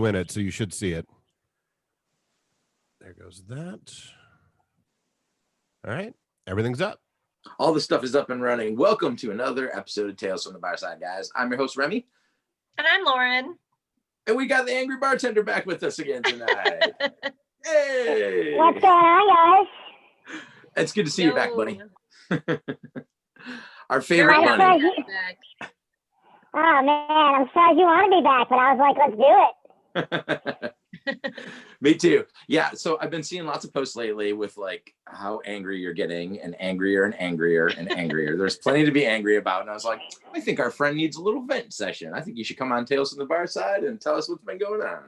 win it, so you should see it. There goes that. All right, everything's up. All the stuff is up and running. Welcome to another episode of Tales from the Barside, guys. I'm your host, Remy. And I'm Lauren. And we got the angry bartender back with us again tonight. Hey! What's going on, guys? It's good to see you back, buddy. Our favorite bunny. Oh, man, I'm sorry you want to be back, but I was like, let's do it. Me too. Yeah, so I've been seeing lots of posts lately with like how angry you're getting and angrier and angrier and angrier. There's plenty to be angry about. And I was like, I think our friend needs a little vent session. I think you should come on Tales from the Barside and tell us what's been going on.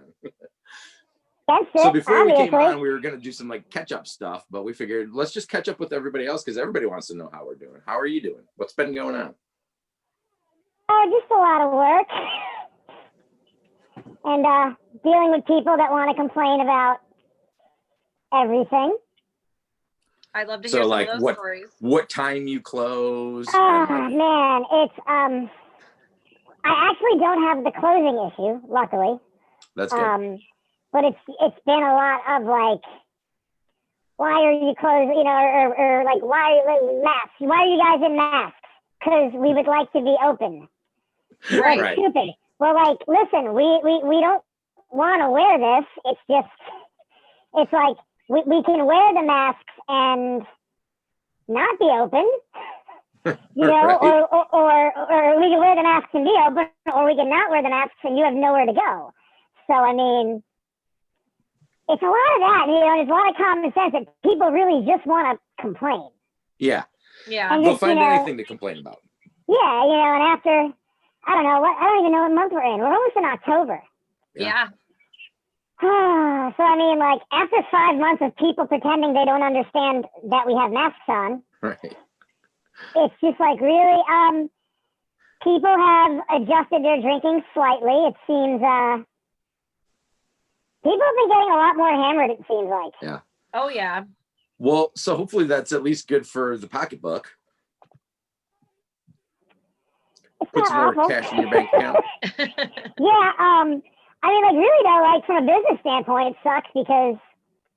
That's it, so before obviously. we came on, we were going to do some like catch up stuff, but we figured let's just catch up with everybody else because everybody wants to know how we're doing. How are you doing? What's been going on? Just a lot of work. And dealing with people that want to complain about everything. I love to hear some like of those stories. What time you close? Oh, man, it's I actually don't have the closing issue, luckily. That's good. But it's been a lot of like, why are you closed? You know, or like why are masks? Why are you guys in masks? Because we would like to be open. Right. Like, stupid. Well, like, listen, we don't want to wear this. It's just, it's like, we can wear the masks and not be open, you know, Right. or we can wear the masks and be open, or we can not wear the masks and you have nowhere to go. So, I mean, it's a lot of that, you know, there's a lot of common sense that people really just want to complain. Yeah. Yeah. And They'll just, find you know, anything to complain about. Yeah, you know, and after, I don't know, I don't even know what month we're in. We're almost in October. Yeah. So, I mean, like, after 5 months of people pretending they don't understand that we have masks on, Right. it's just like, really, people have adjusted their drinking slightly. It seems, people have been getting a lot more hammered, it seems like. Yeah. Oh, yeah. Well, so hopefully that's at least good for the pocketbook. It's Put not some more awful. cash in your bank account. Yeah, I mean, like, really, though, like, from a business standpoint, it sucks because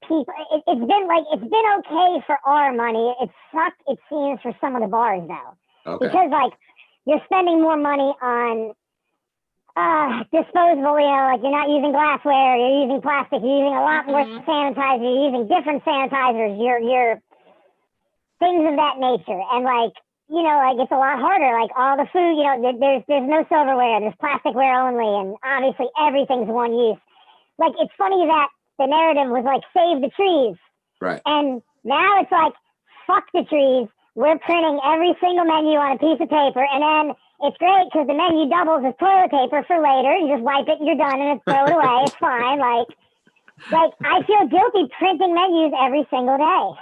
people, it's been okay for our money. It sucked, it seems, for some of the bars, though. Okay. Because, like, you're spending more money on disposable, you know, like, you're not using glassware, you're using plastic, you're using a lot more sanitizer, you're using different sanitizers, you're things of that nature. And, like, you know, like, it's a lot harder. Like, all the food, you know, there's no silverware, there's plasticware only, and obviously everything's one use. Like, it's funny that the narrative was like, save the trees. Right. And now it's like, fuck the trees. We're printing every single menu on a piece of paper, and then it's great because the menu doubles as toilet paper for later. You just wipe it and you're done and throw it away. It's fine. Like I feel guilty printing menus every single day.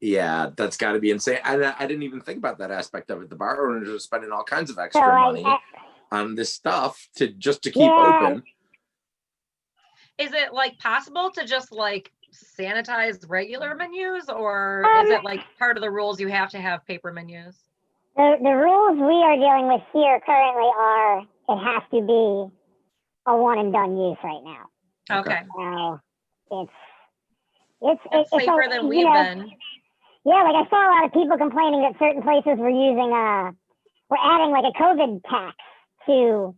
Yeah, that's got to be insane. I didn't even think about that aspect of it. The bar owners are spending all kinds of extra money on this stuff to keep open. Is it like possible to just like sanitize regular menus, or is it like part of the rules you have to have paper menus? The rules we are dealing with here currently are it has to be a one and done use right now. Okay. So it's safer than we've been. Yeah, like I saw a lot of people complaining that certain places were using we're adding like a COVID tax to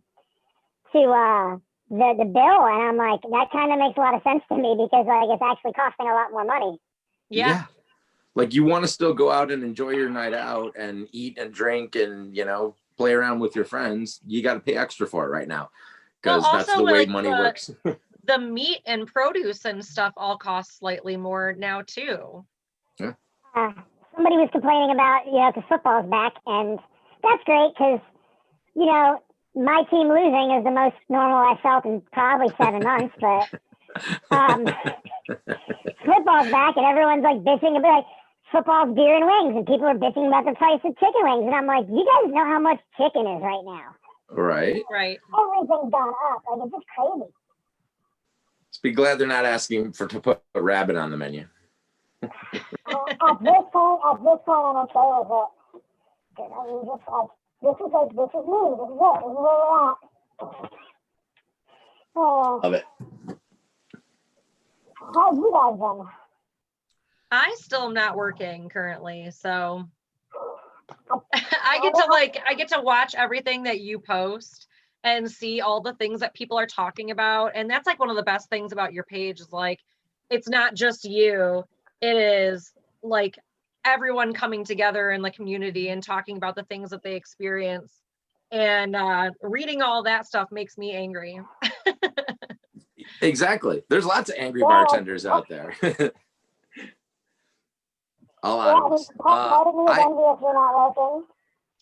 the bill, and I'm like, that kind of makes a lot of sense to me because like it's actually costing a lot more money. Yeah. Like you want to still go out and enjoy your night out and eat and drink and, you know, play around with your friends. You got to pay extra for it right now because that's the way money works. The meat and produce and stuff all cost slightly more now too. Yeah. Somebody was complaining about, you know, because football's back, and that's great because, you know, my team losing is the most normal I felt in probably 7 months, but football's back and everyone's like bitching about like football's beer and wings, and people are bitching about the price of chicken wings, and I'm like, you guys know how much chicken is right now. Right. Everything's gone up. Like, it's just crazy. Just be glad they're not asking to put a rabbit on the menu. At this point, I'm okay with it. I mean, just like, this is me. This is it. This is where we're at. Love it. How's you guys been? I still am not working currently, so I get to watch everything that you post and see all the things that people are talking about. And that's like one of the best things about your page is like, it's not just you, it is like everyone coming together in the community and talking about the things that they experience. And reading all that stuff makes me angry. Exactly. There's lots of angry bartenders out there. A lot of us. Part of me is envious you're not working.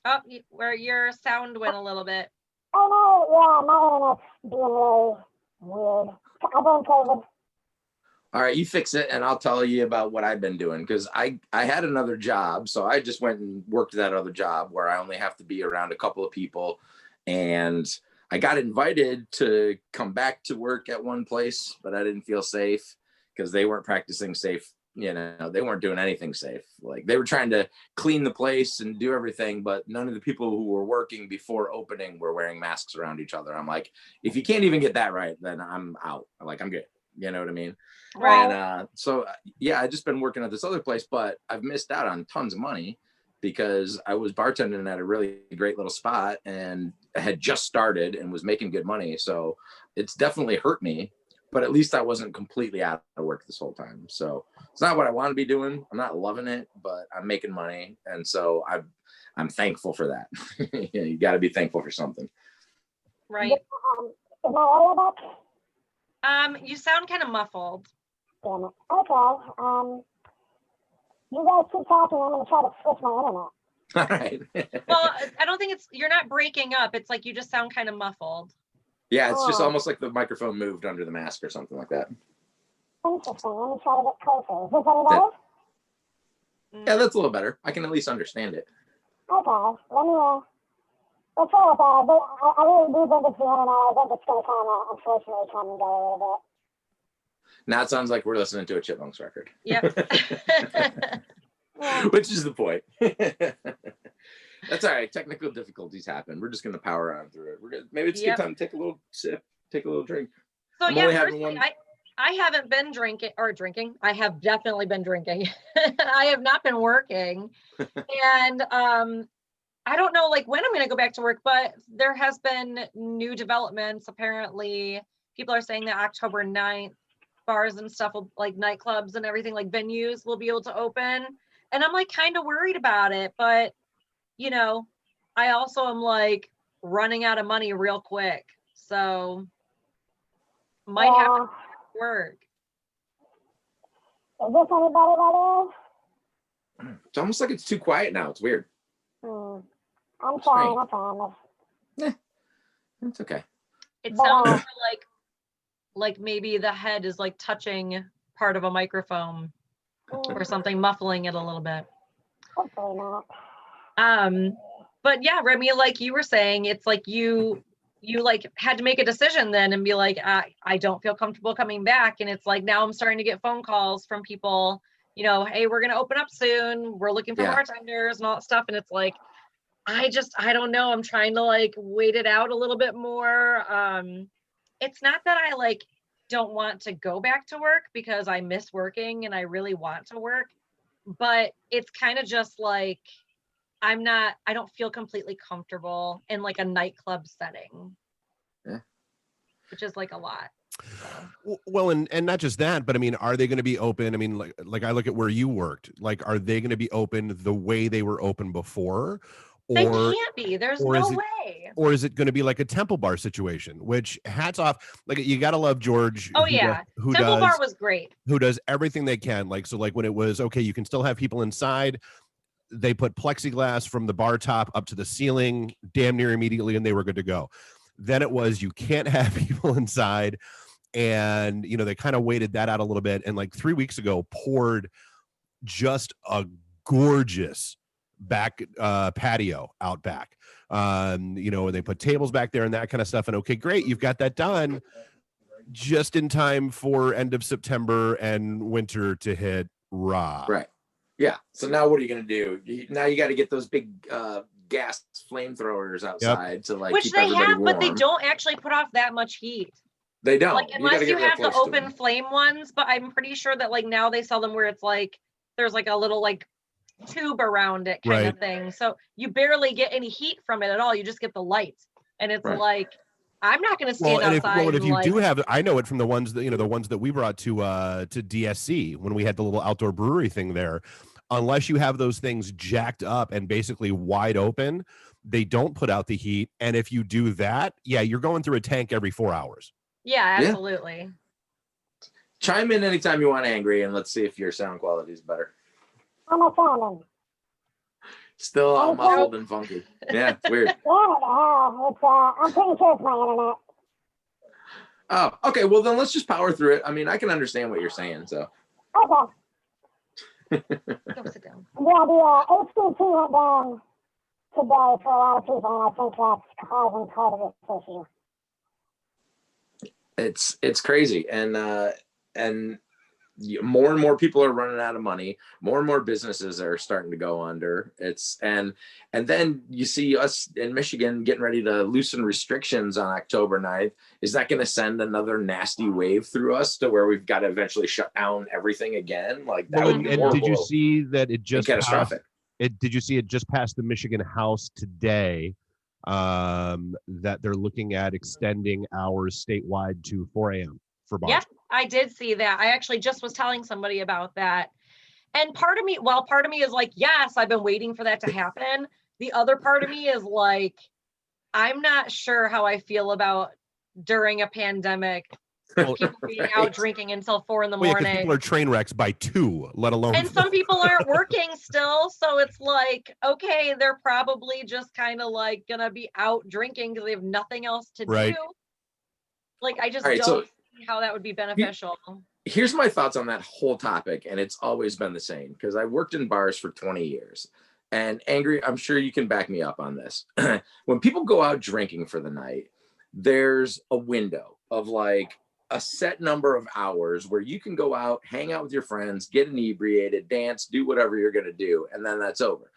Oh, where your sound went a little bit. Oh no, yeah, my internet's being really weird. I blame COVID. All right, you fix it, and I'll tell you about what I've been doing, because I had another job, so I just went and worked that other job where I only have to be around a couple of people, and I got invited to come back to work at one place, but I didn't feel safe because they weren't practicing safe. You know, they weren't doing anything safe. Like, they were trying to clean the place and do everything, but none of the people who were working before opening were wearing masks around each other. I'm like, if you can't even get that right, then I'm out. I'm good. You know what I mean? Right. And so, yeah, I just been working at this other place, but I've missed out on tons of money because I was bartending at a really great little spot and I had just started and was making good money. So it's definitely hurt me, but at least I wasn't completely out of work this whole time. So it's not what I want to be doing. I'm not loving it, but I'm making money. And so I'm thankful for that. You got to be thankful for something. Right. Is my audio back? You sound kind of muffled. Damn it. Okay. You guys keep talking. I'm gonna try to switch my internet. All right. Well, I don't think you're not breaking up. It's like you just sound kind of muffled. Yeah, it's just almost like the microphone moved under the mask or something like that. Interesting. Let me try to get closer. Is this any better? Yeah, that's a little better. I can at least understand it. Okay. Let's try with that. But I really do think it's the internet. I think it's gonna kind of unfortunately come and go a little Now it sounds like we're listening to a Chipmunks record. Yep. Which is the point. That's all right. Technical difficulties happen. We're just going to power on through it. Maybe it's a good time to take a little sip, take a little drink. So I'm yeah, only having personally, one. I haven't been drinking. I have definitely been drinking. I have not been working. And I don't know like when I'm going to go back to work, but there has been new developments. Apparently, people are saying that October 9th, bars and stuff, like nightclubs and everything, like venues will be able to open. And I'm like kind of worried about it, but you know, I also am like running out of money real quick. So might have to work. Is this anybody right here? It's almost like it's too quiet now. It's weird. I'm fine. I promise. It's okay. It sounds more like maybe the head is like touching part of a microphone or something, muffling it a little bit. Hopefully not. But yeah, Remy, like you were saying, it's like you like had to make a decision then and be like, I don't feel comfortable coming back. And it's like, now I'm starting to get phone calls from people, you know, hey, we're going to open up soon. We're looking for bartenders and all that stuff. And it's like, I don't know. I'm trying to like wait it out a little bit more. It's not that I like don't want to go back to work because I miss working and I really want to work, but it's kind of just like, I don't feel completely comfortable in like a nightclub setting, which is like a lot. So. Well, and not just that, but I mean, are they going to be open? I mean, like I look at where you worked, like, are they going to be open the way they were open before? They can't be. There's no way. Or is it going to be like a Temple Bar situation? Which hats off, like you got to love George. Oh yeah, Temple Bar was great. Who does everything they can. Like so, like when it was okay, you can still have people inside. They put plexiglass from the bar top up to the ceiling, damn near immediately, and they were good to go. Then it was you can't have people inside, and you know they kind of waited that out a little bit. And like 3 weeks ago, poured just a gorgeous back patio out back, you know, and they put tables back there and that kind of stuff. And okay, great, you've got that done just in time for end of September and winter to hit raw. Right. Yeah. So now what are you going to do? Now you got to get those big gas flamethrowers outside to like which keep they everybody have, warm. but they don't actually put off that much heat. They don't. Like, unless gotta you get real have the close to open them. flame ones, but I'm pretty sure that like now they sell them where it's like there's like a little like tube around it kind of thing. So you barely get any heat from it at all. You just get the lights. And it's Right. like, I'm not going to stand outside. If you like, do have, I know it from the ones that, the ones that we brought to DSC when we had the little outdoor brewery thing there. Unless you have those things jacked up and basically wide open, they don't put out the heat. And if you do that, yeah, you're going through a tank every 4 hours. Yeah, absolutely. Chime in anytime you want, Angry, and let's see if your sound quality is better. How am I sounding? Still all muffled and funky. Yeah, it's weird. I'm pretty sure it's my internet. Oh, okay. Well, then let's just power through it. I mean, I can understand what you're saying, so. Okay. Go sit down. Yeah, the HDT went down today for a lot of people, and I think that's causing part of this issue. It's crazy, and more and more people are running out of money. More and more businesses are starting to go under. And then you see us in Michigan getting ready to loosen restrictions on October 9th. Is that going to send another nasty wave through us to where we've got to eventually shut down everything again? Like that would be horrible. Did you see that it just catastrophic? Did you see it just passed the Michigan House today? That they're looking at extending hours statewide to 4 a.m. for bars. Yeah, I did see that. I actually just was telling somebody about that. And part of me is like, yes, I've been waiting for that to happen. The other part of me is like, I'm not sure how I feel about during a pandemic, people being out drinking until 4 a.m. Well, yeah, people are train wrecks by 2, let alone. And some people aren't working still. So it's like, okay, they're probably just kind of like going to be out drinking because they have nothing else to do. Like, I just don't see how that would be beneficial. Here's my thoughts on that whole topic. And it's always been the same because I worked in bars for 20 years. And Angry, I'm sure you can back me up on this. When people go out drinking for the night, there's a window of like a set number of hours where you can go out, hang out with your friends, get inebriated, dance, do whatever you're going to do. And then that's over.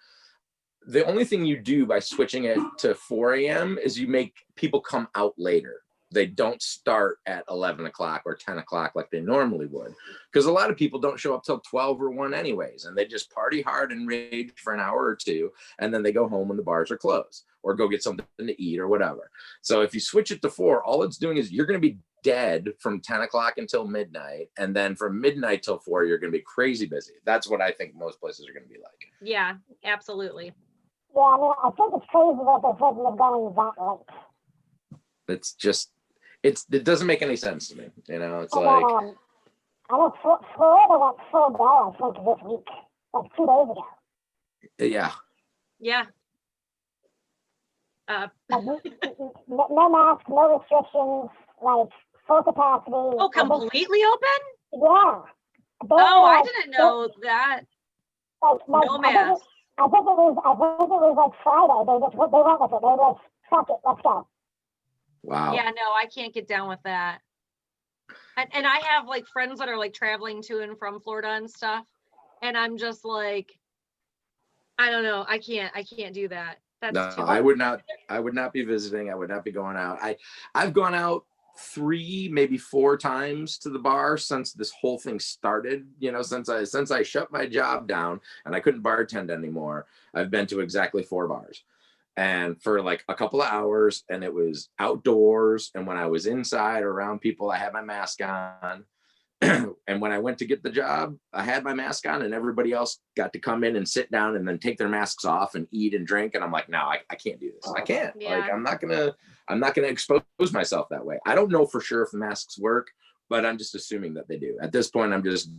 The only thing you do by switching it to 4 a.m. is you make people come out later. They don't start at 11 o'clock or 10 o'clock like they normally would. Because a lot of people don't show up till 12 or 1 anyways. And they just party hard and rage for an hour or two. And then they go home when the bars are closed or go get something to eat or whatever. So if you switch it to 4, all it's doing is you're going to be dead from 10 o'clock until midnight. And then from midnight till 4, you're going to be crazy busy. That's what I think most places are going to be like. Yeah, absolutely. Yeah, I mean, I think it's crazy that they're thinking of going that late. It's just, it doesn't make any sense to me. You know, it's like. I know Florida went full go, I think, this week, like 2 days ago. Yeah. Yeah. No masks, no restrictions, like full capacity. Oh, completely open? Yeah. I didn't know that. No masks. I think it was like Friday. They went with it. They were like, fuck it, let's go. Wow. Yeah, no, I can't get down with that. And I have like friends that are like traveling to and from Florida and stuff. And I'm just like, I don't know. I can't do that. That's no, too I would not be visiting. I would not be going out. I've gone out 3, maybe 4 times to the bar since this whole thing started. You know, since I shut my job down and I couldn't bartend anymore, I've been to exactly 4 bars. And for like a couple of hours, and it was outdoors. And when I was inside or around people, I had my mask on. And when I went to get the job, I had my mask on, and everybody else got to come in and sit down and then take their masks off and eat and drink. And I'm like, no, I can't do this. I can't. Yeah. Like, I'm not gonna expose myself that way. I don't know for sure if the masks work, but I'm just assuming that they do. At this point, I'm just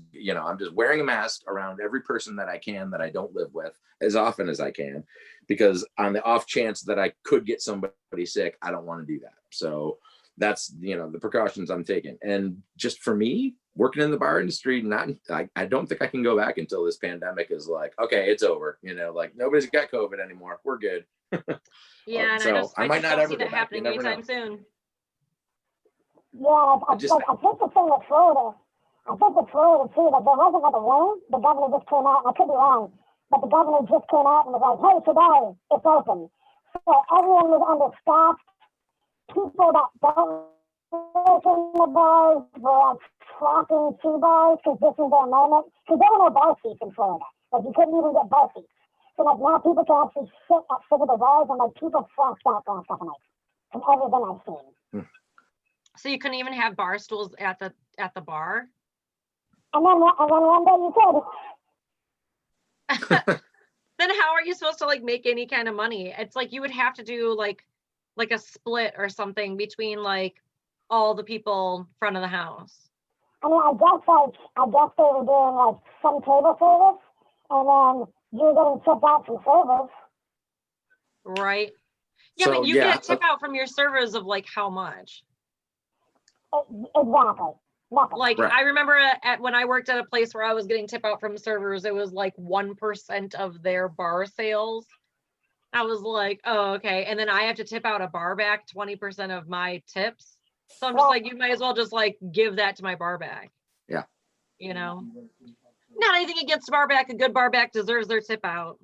wearing a mask around every person that I can that I don't live with as often as I can, because on the off chance that I could get somebody sick, I don't want to do that. So that's, the precautions I'm taking. And just for me, working in the bar industry, I don't think I can go back until this pandemic is like, okay, it's over. Like nobody's got COVID anymore. We're good. Yeah, and I might not ever see that go back. happening anytime soon. Yeah, I think the thing with Florida, too, like there wasn't like a warning. The governor just came out, and I could be wrong, but the governor just came out and was like, hey, today it's open. So everyone was understaffed. People that don't working the bars were like flocking to bars because this is their moment. Because there were no bar seats in Florida. Like you couldn't even get bar seats. So like now people can actually sit at physical bars and like people flocked out the last couple nights from everything I've seen. So you couldn't even have bar stools at the bar? And then one day you could. Then how are you supposed to like make any kind of money? It's like you would have to do like a split or something between like all the people front of the house. I mean, I guess they were doing like some table service, and then you were getting tipped out from servers. Right. Yeah, So, but you yeah, get a tip out from your servers of like how much? Exactly. Nothing. Like Right. I remember when I worked at a place where I was getting tip out from servers, it was like 1% of their bar sales. I was like, oh, okay. And then I have to tip out a bar back 20% of my tips. So I'm just like, you might as well just like give that to my bar back. Yeah. You know, not anything against bar back. A good bar back deserves their tip out.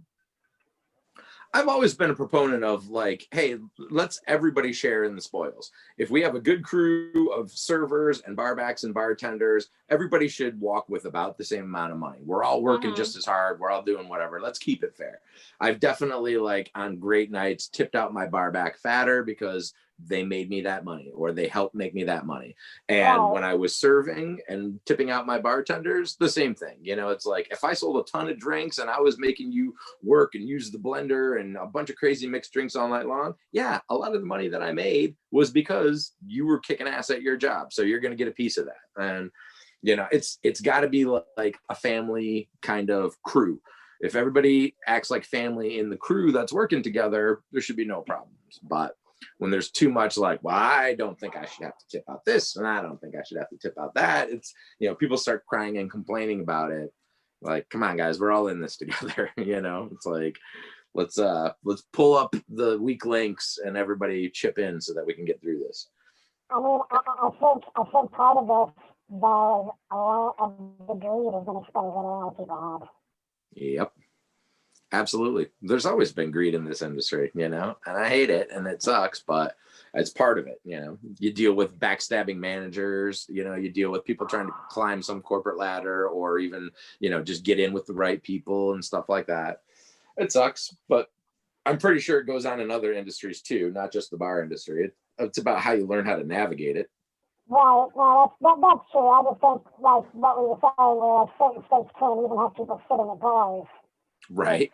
I've always been a proponent of like, hey, let's everybody share in the spoils. If we have a good crew of servers and barbacks and bartenders, everybody should walk with about the same amount of money. We're all working just as hard. We're all doing whatever. Let's keep it fair. I've definitely like on great nights tipped out my barback fatter because they made me that money or they helped make me that money. And when I was serving and tipping out my bartenders, the same thing. You know, it's like if I sold a ton of drinks and I was making you work and use the blender and a bunch of crazy mixed drinks all night long, yeah, a lot of the money that I made was because you were kicking ass at your job. So you're going to get a piece of that. And, you know, it's got to be like a family kind of crew. If everybody acts like family in the crew that's working together, there should be no problems. But when there's too much like, well, I don't think I should have to tip out this and I don't think I should have to tip out that, it's, you know, people start crying and complaining about it. Like, come on, guys, we're all in this together. You know, it's like, let's pull up the weak links and everybody chip in so that we can get through this. I mean, I think part of this, though, a lot of the greed is going to expose what a lot of people have. Yep. Absolutely. There's always been greed in this industry, you know, and I hate it and it sucks, but it's part of it. You know, you deal with backstabbing managers, you know, you deal with people trying to climb some corporate ladder or even, you know, just get in with the right people and stuff like that. It sucks, but I'm pretty sure it goes on in other industries too, not just the bar industry. It's about how you learn how to navigate it. Right. Well, that's true. I just think, like what we were saying, where like certain states can't even have people sitting at bars. Right.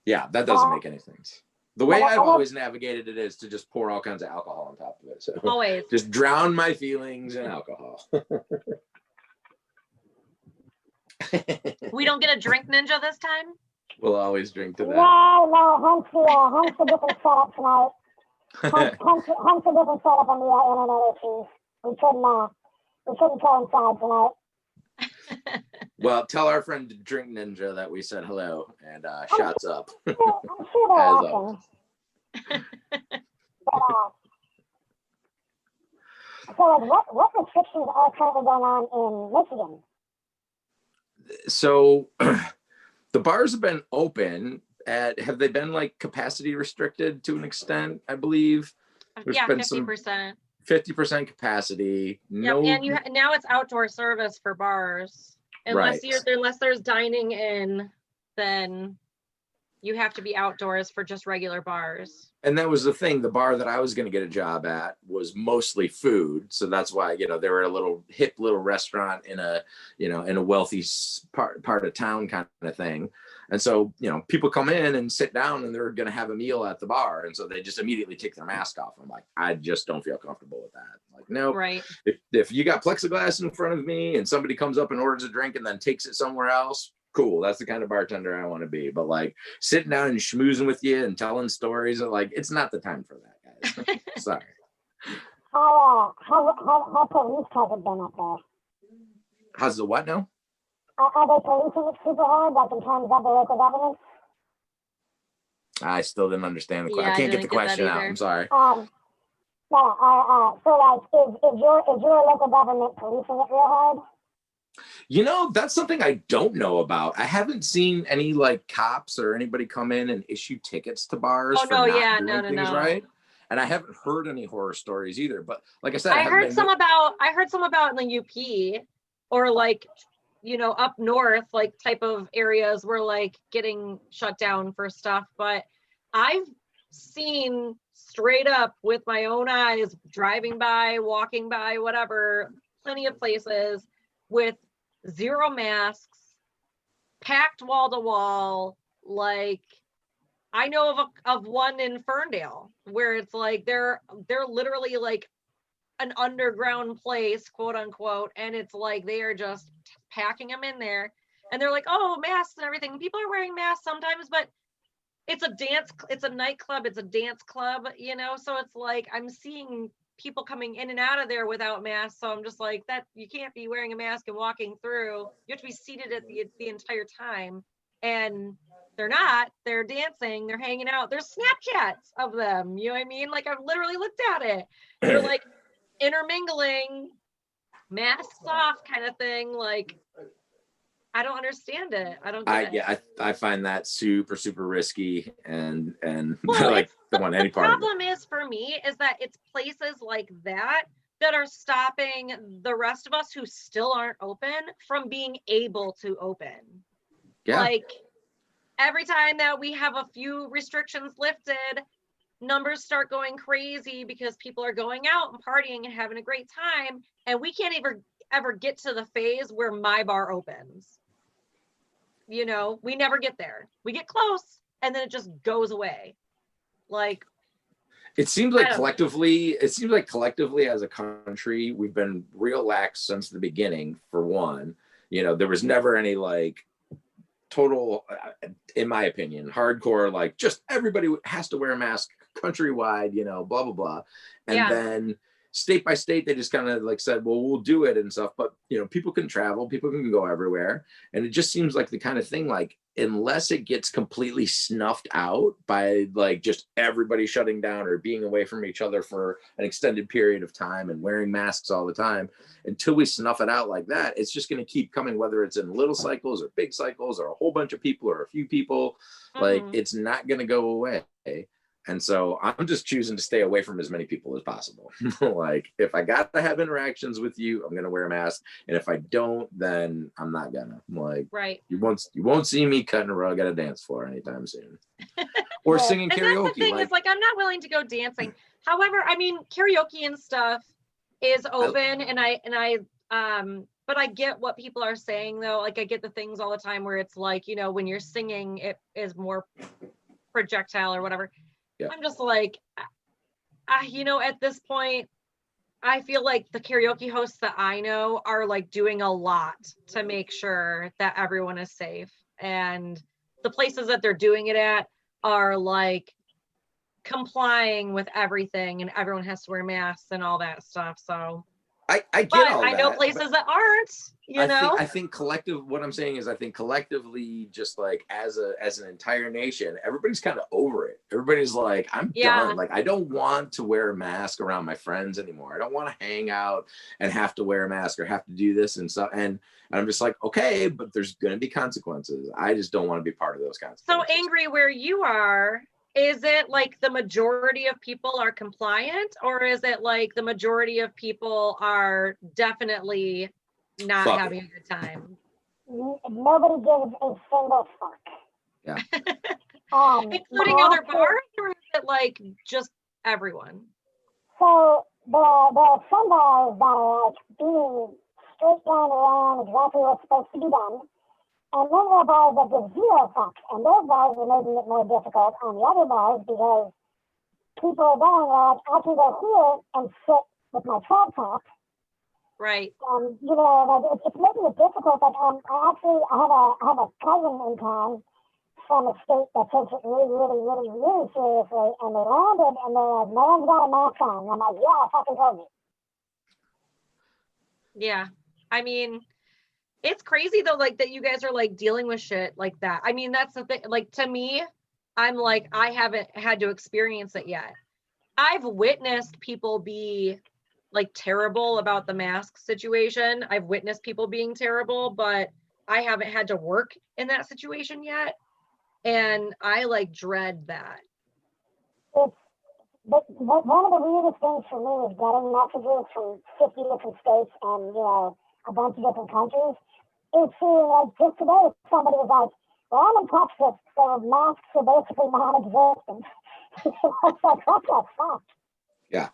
Yeah, that doesn't make any sense. The way I've always navigated it is to just pour all kinds of alcohol on top of it. So always just drown my feelings in alcohol. We don't get a drink ninja this time? We'll always drink to that. No, hence the different setup tonight. Hence the different setup on the internet issues. We couldn't coincide tonight. Well, tell our friend Drink Ninja that we said hello and shots up. I'm sure they're awesome. So, like, what restrictions are currently going on in Michigan? So, the bars have been open. Have they been like capacity restricted to an extent? I believe. There's been 50%. 50% capacity. No, and now it's outdoor service for bars. Unless there's dining in, then you have to be outdoors for just regular bars. And that was the thing. The bar that I was going to get a job at was mostly food, so that's why, you know, they were a little hip little restaurant in a, you know, in a wealthy part of town kind of thing. And so, you know, people come in and sit down and they're going to have a meal at the bar, and so they just immediately take their mask off. I'm like, I just don't feel comfortable with that. Like, no, right. If you got plexiglass in front of me and somebody comes up and orders a drink and then takes it somewhere else, cool. That's the kind of bartender I want to be. But like sitting down and schmoozing with you and telling stories, like, it's not the time for that, guys. Sorry. How police has it been up there? How's the what now? Are they policing it super hard, like in terms of the local government? I still didn't understand the question. I can't get the question out. I'm sorry. So like, is your local government policing it real hard? You know, that's something I don't know about. I haven't seen any like cops or anybody come in and issue tickets to bars for not doing things right. And I haven't heard any horror stories either. But like I said, I heard some about in the UP or like, you know, up north, like type of areas were like getting shut down for stuff. But I've seen straight up with my own eyes, driving by, walking by, whatever, plenty of places with 0 masks, packed wall to wall. Like, I know of one in Ferndale where it's like they're literally like an underground place, quote unquote, and it's like they are just packing them in there, and they're like, oh, masks and everything. People are wearing masks sometimes, but it's a nightclub, it's a dance club, you know, so it's like I'm seeing people coming in and out of there without masks. So I'm just like, that you can't be wearing a mask and walking through. You have to be seated at the entire time, and they're dancing, they're hanging out. There's Snapchats of them, you know what I mean? Like, I've literally looked at it. They're like intermingling, masks off kind of thing. Like, I don't understand it. I don't get it. I find that super, super risky, and Well, like don't want any part of it. The problem is for me is that it's places like that are stopping the rest of us who still aren't open from being able to open. Yeah. Like, every time that we have a few restrictions lifted, numbers start going crazy because people are going out and partying and having a great time, and we can't ever get to the phase where my bar opens. You know, we never get there. We get close and then it just goes away. Like, it seems like collectively as a country, we've been real lax since the beginning. For one, you know, there was never any like total, in my opinion, hardcore, like just everybody has to wear a mask countrywide, you know, blah, blah, blah. And then state by state, they just kind of like said, well, we'll do it and stuff. But, you know, people can travel, people can go everywhere. And it just seems like the kind of thing, like, unless it gets completely snuffed out by like just everybody shutting down or being away from each other for an extended period of time and wearing masks all the time, until we snuff it out like that, it's just going to keep coming, whether it's in little cycles or big cycles or a whole bunch of people or a few people. Like, it's not going to go away. And so I'm just choosing to stay away from as many people as possible. Like, if I got to have interactions with you, I'm going to wear a mask. And if I don't, then I'm not gonna. Like, right. You won't see me cutting a rug at a dance floor anytime soon. Or singing karaoke. That's the thing, is like, I'm not willing to go dancing. However, I mean, karaoke and stuff is open, but I get what people are saying though. Like, I get the things all the time where it's like, you know, when you're singing, it is more projectile or whatever. Yeah. I'm just like, you know, at this point, I feel like the karaoke hosts that I know are like doing a lot to make sure that everyone is safe. And the places that they're doing it at are like complying with everything, and everyone has to wear masks and all that stuff. So I get all that. I know places that aren't, I think what I'm saying is, I think collectively, just like as an entire nation, everybody's kind of over it. Everybody's like, I'm done. Like, I don't want to wear a mask around my friends anymore. I don't want to hang out and have to wear a mask or have to do this and stuff. And I'm just like, okay, but there's going to be consequences. I just don't want to be part of those consequences. So angry where you are. Is it like the majority of people are compliant, or is it like the majority of people are definitely not having a good time? Nobody gives a single fuck. Yeah. Including other bars, or is it like just everyone? So the some bars that are like being straight down around exactly what's supposed to be done. And then there are bars that give zero fucks, and those bars are making it more difficult on the other bars because people are going like, I can go here and sit with my trap top. Right. You know, it's making it difficult. But I have a cousin in town from a state that takes it really, really, really, really seriously, and they landed, and they're like, no one's got a mask on. And I'm like, yeah, I fucking told you. Yeah, I mean, it's crazy though, like that you guys are like dealing with shit like that. I mean, that's the thing. Like, to me, I'm like, I haven't had to experience it yet. I've witnessed people be like terrible about the mask situation. I've witnessed people being terrible, but I haven't had to work in that situation yet. And I like dread that. but one of the weirdest things for me is getting messages from 50 different states and, you know, a bunch of different countries. It's like just today, somebody was like, well, I'm in Texas, so masks are basically non-existent. It's like, what the fuck? Yeah.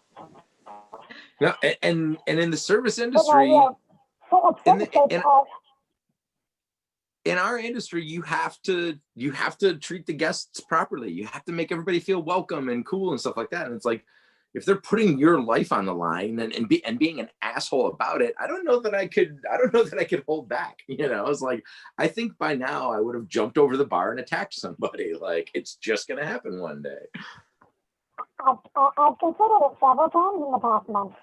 No, and in the service industry, in our industry, you have to treat the guests properly. You have to make everybody feel welcome and cool and stuff like that. And it's like, if they're putting your life on the line and being an asshole about it, I don't know that I could hold back. You know, it's like, I think by now I would have jumped over the bar and attacked somebody. Like, it's just going to happen one day. I've considered it several times in the past month.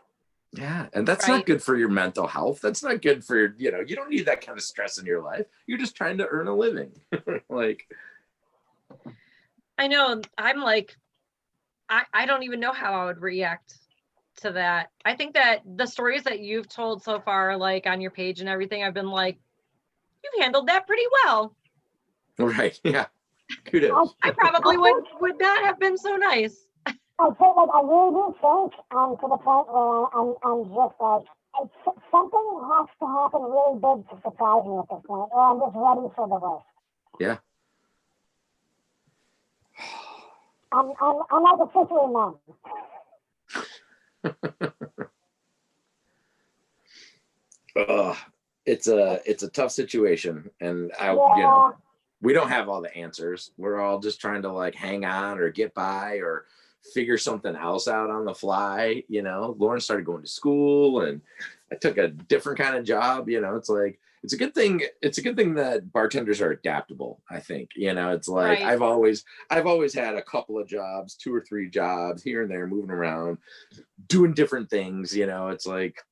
Yeah, and that's not good for your mental health. That's not good for your, you know, you don't need that kind of stress in your life. You're just trying to earn a living. Like, I know, I'm like, I don't even know how I would react to that. I think that the stories that you've told so far, like on your page and everything, I've been like, you've handled that pretty well. Right, yeah. Kudos. I probably would not have been so nice. I feel like I really do think to the point where I'm just like, something has to happen really big to surprise me at this point, or I'm just ready for the worst. Yeah. I'm like a fishery man. It's a tough situation, and you know, we don't have all the answers. We're all just trying to like hang on or get by or figure something else out on the fly. You know, Lauren started going to school and I took a different kind of job. You know, it's like, it's a good thing that bartenders are adaptable. I think, you know, it's like, right. I've always had a couple of jobs, 2 or 3 jobs here and there, moving around, doing different things. You know, it's like,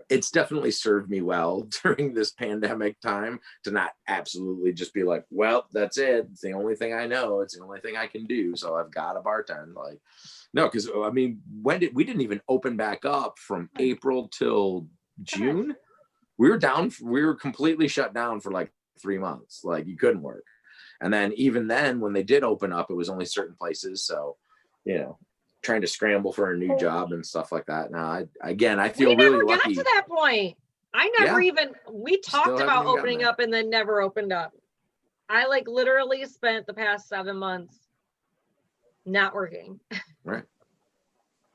it's definitely served me well during this pandemic time to not absolutely just be like, well, that's it. It's the only thing I know. It's the only thing I can do. So I've got to bartend. Like, no, because I mean, we didn't even open back up from April till June. We were completely shut down for like 3 months. Like, you couldn't work. And then even then, when they did open up, it was only certain places. So, you know, trying to scramble for a new job and stuff like that. Now, I feel really lucky. We never got to that point. I never we talked about opening up and then never opened up. I like literally spent the past 7 months not working. Right.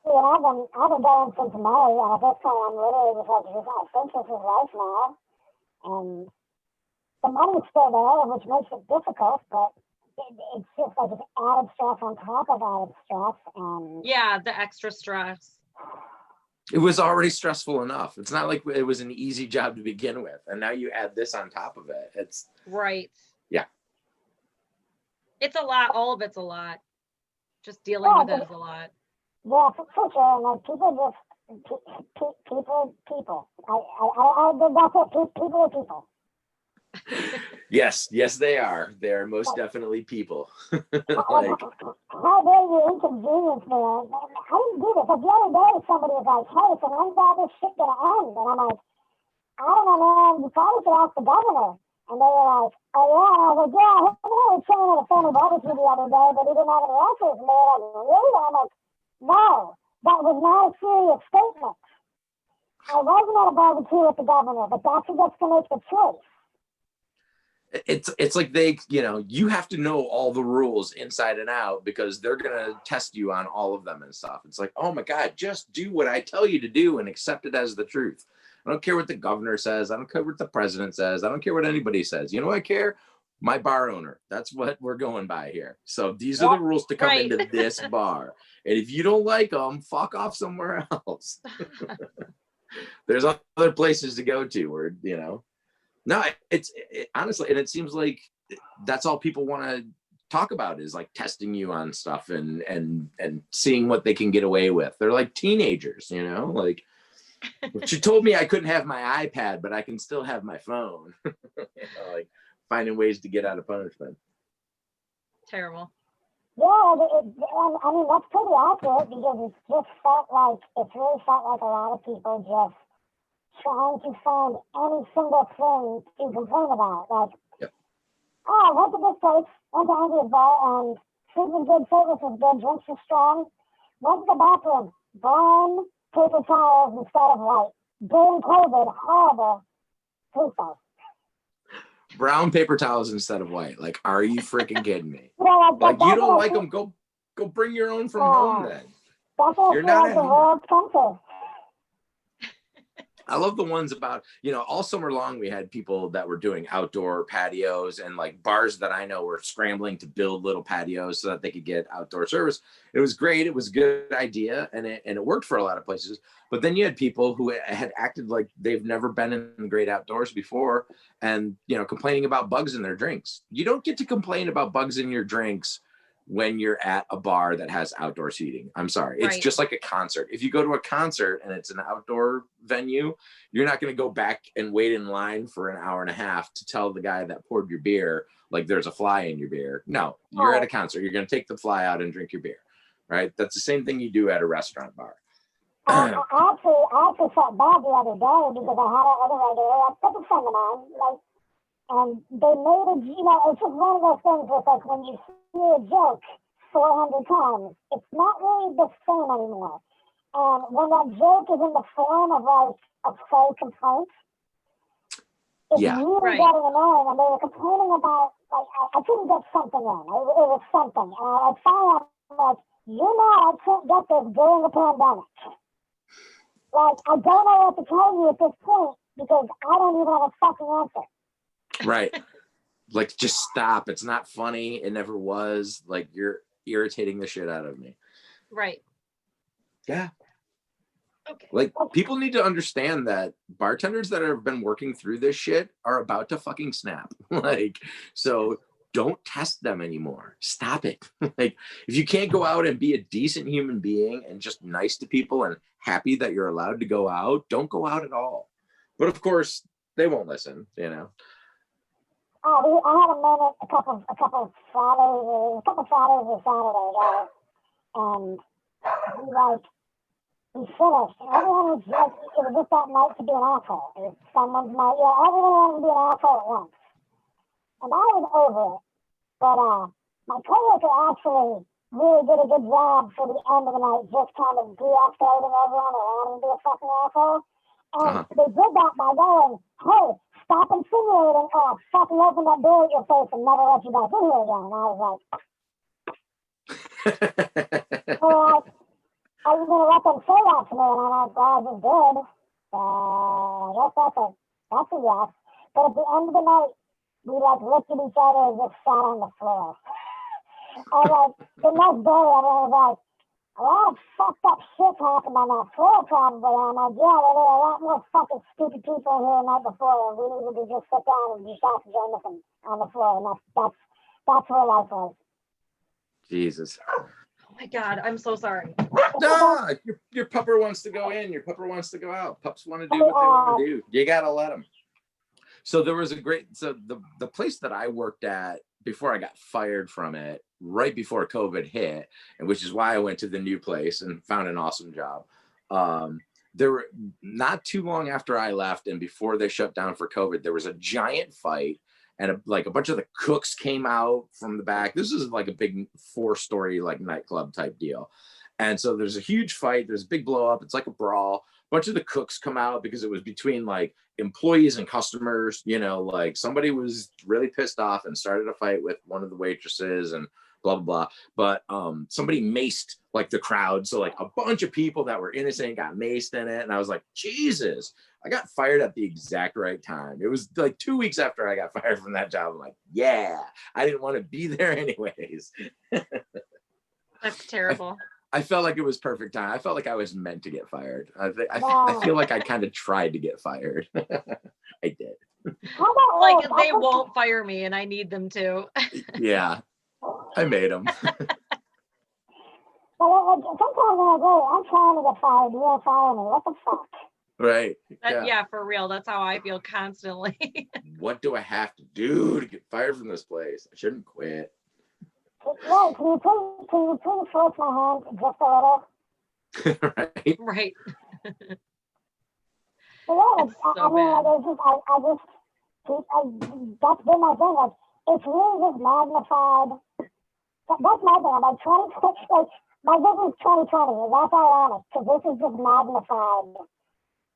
Yeah, I've been going since May, and at this point, I'm literally just like, I think this is life now. And the money's still there, which makes it difficult, but it's just like it's added stress on top of added stress. And yeah, the extra stress. It was already stressful enough. It's not like it was an easy job to begin with, and now you add this on top of it. It's right. Yeah. It's a lot. All of it's a lot. Just dealing with it is a lot. Yeah, for sure. Like, people just people. That's it. People are people. Yes, they are. They are most definitely people. Like, how dare you inconvenience me? I didn't do this. Like, the other day, somebody was like, hey, so when's all this shit gonna end? And I'm like, I don't know, man. You probably should ask the governor. And they were like, oh, yeah. And I was like, yeah, I was chilling at a family barbecue the other day, but he didn't have any answers. And they were like, really? And I'm like, no, that was not a serious statement. I wasn't at a barbecue with the governor, but that's who gets to make the choice. It's like they, you know, you have to know all the rules inside and out because they're going to test you on all of them and stuff. It's like, oh my God, just do what I tell you to do and accept it as the truth. I don't care what the governor says. I don't care what the president says. I don't care what anybody says. You know what I care? My bar owner. That's what we're going by here. So these are the rules to come into this bar. And if you don't like them, fuck off somewhere else. There's other places to go to where, you know. No, it's honestly, and it seems like that's all people want to talk about is like testing you on stuff and seeing what they can get away with. They're like teenagers, you know, like she told me I couldn't have my iPad, but I can still have my phone. You know, like finding ways to get out of punishment. Terrible. Yeah, I mean, that's pretty accurate because it's really felt like a lot of people just trying to find any single thing to complain about. Like, oh, I went to this place, went to Andrew's bar, and food was good, service was good, drinks were strong, Went to the bathroom, brown paper towels instead of white. During COVID, horrible. Toothpaste. Brown paper towels instead of white. Like, are you freaking kidding me? You know, Like, you don't like that's them? Go bring your own from home then. what You're not the at home. world's country. I love the ones about, all summer long we had people that were doing outdoor patios, and like bars that I know were scrambling to build little patios so that they could get outdoor service. It was great. It was a good idea, and it worked for a lot of places. But then you had people who had acted like they've never been in the great outdoors before, and complaining about bugs in their drinks. You don't get to complain about bugs in your drinks when you're at a bar that has outdoor seating. I'm sorry. It's Right. just like a concert. If you go to a concert and it's an outdoor venue, you're not going to go back and wait in line for an hour and a half to tell the guy that poured your beer, like there's a fly in your beer. No, you're at a concert. You're going to take the fly out and drink your beer, right? That's the same thing you do at a restaurant bar. I actually felt bad the other day because I had another regular, like a friend of mine, and they made it, it's just one of those things where it's like when you hear a joke 400 times, it's not really the same anymore. And when that joke is in the form of like a faux complaint, it's really getting annoying. And they were complaining about, like, I couldn't get something in. It was something. And I found out, like, I couldn't get this during the pandemic. Like, I don't know what to tell you at this point because I don't even have a fucking answer. Right. Like, just stop. It's not funny. It never was. Like, you're irritating the shit out of me. Right. Yeah. Okay. Like, people need to understand that bartenders that have been working through this shit are about to fucking snap. Like, so don't test them anymore. Stop it. Like, if you can't go out and be a decent human being and just nice to people and happy that you're allowed to go out, don't go out at all. But of course, they won't listen, I had a moment a couple Fridays or Saturdays, and we finished, and everyone was like, it was just that night to be an asshole. It was someone's night, everyone wanted to be an asshole at once. And I was over it, but my coworker actually really did a good job for the end of the night, just kind of de-escalating everyone around and be a fucking asshole. And they did that by going, hey, stop insinuating, fucking open that door at your face and never let you back in here again. And I was like, I was going to let them say that to me, and I'm like, well, I just did. I guess that's a yes. But at the end of the night, we looked at each other and just sat on the floor. And the next day, everyone was like, a lot of fucked up shit happened on that floor probably. I'm like, yeah, there were a lot more fucking stupid people in here the night before, and we needed to just sit down and just ask Jonathan on the floor, and that's where life was. Jesus. Oh my God, I'm so sorry. No, your pupper wants to go in. Your pupper wants to go out. Pups want to do what they want to do. You gotta let them. So there was the place that I worked at before I got fired from it, right before COVID hit, and which is why I went to the new place and found an awesome job. There were not too long after I left and before they shut down for COVID, there was a giant fight. And a bunch of the cooks came out from the back. This is like a big 4-story like nightclub type deal. And so there's a huge fight. There's a big blow up. It's like a brawl. A bunch of the cooks come out because it was between like employees and customers. Like somebody was really pissed off and started a fight with one of the waitresses and blah, blah, blah. But somebody maced like the crowd. So like a bunch of people that were innocent got maced in it. And I was like, Jesus, I got fired at the exact right time. It was like 2 weeks after I got fired from that job. I'm like, yeah, I didn't want to be there anyways. That's terrible. I felt like it was perfect time. I felt like I was meant to get fired. I feel like I kind of tried to get fired. I did. Like they won't fire me and I need them to. Yeah, I made them. Sometimes when I go, I'm trying to get fired. You won't fire me. What the fuck? Right. Yeah, for real. That's how I feel constantly. What do I have to do to get fired from this place? I shouldn't quit. Right, can you please force my hand just a little? Right. Right. That's been my thing. Like, it's really just magnified. That's my thing. I'm like trying to, Like, this is 2020, and that's ironic, because this is just magnified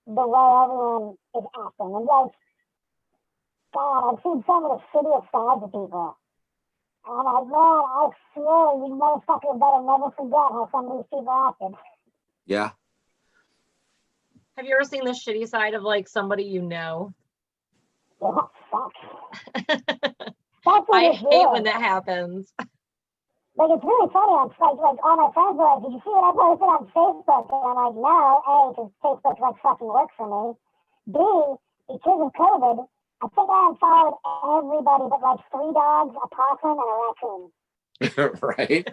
the way everyone is acting. And like, God, I've seen some of the shittiest sides of people. And I'm like, man, I swear you motherfuckers better never forget how some of these people acted. Yeah. Have you ever seen the shitty side of like somebody you know? Yeah, fuck. That's what I it's hate weird. when that happens. Like, it's really funny. I'm like all my friends are like, did you see what I posted on Facebook? And I'm like, no, A, because Facebook's like fucking work for me. B, because of COVID, I think I unfollowed everybody but like 3 dogs, a possum, and a raccoon. Right.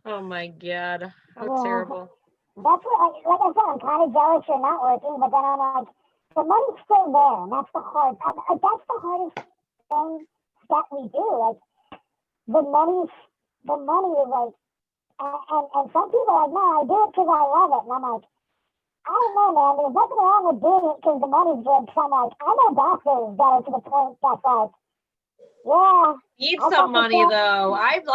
Oh my God. How Yeah. terrible. That's what, like I said, I'm kind of jealous you're not working, but then I'm like, the money's still there, and that's the hardest thing that we do. Like, the money is like, and some people are like, no, I do it because I love it. And I'm like, I don't know, man. There's nothing wrong with doing it because the money's good. So I'm like, I know doctors that are to the point that's like, yeah. Need I some thought money that- though. I'm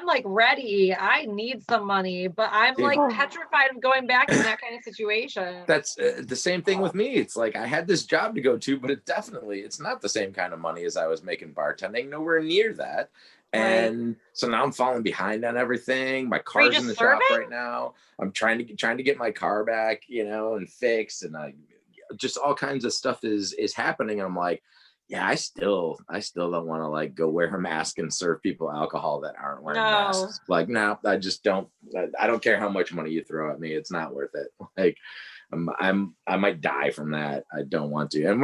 like ready. I need some money, but I'm Dude. like petrified of going back in that kind of situation. That's the same thing with me. It's like I had this job to go to, but it's not the same kind of money as I was making bartending. Nowhere near that. And so now I'm falling behind on everything. My car's in the shop right now. I'm trying to get my car back, and fixed, and I just all kinds of stuff is happening. And I'm like, yeah, I still don't want to like go wear a mask and serve people alcohol that aren't wearing masks. Like, no, I just don't. I don't care how much money you throw at me. It's not worth it. Like, I might die from that. I don't want to. And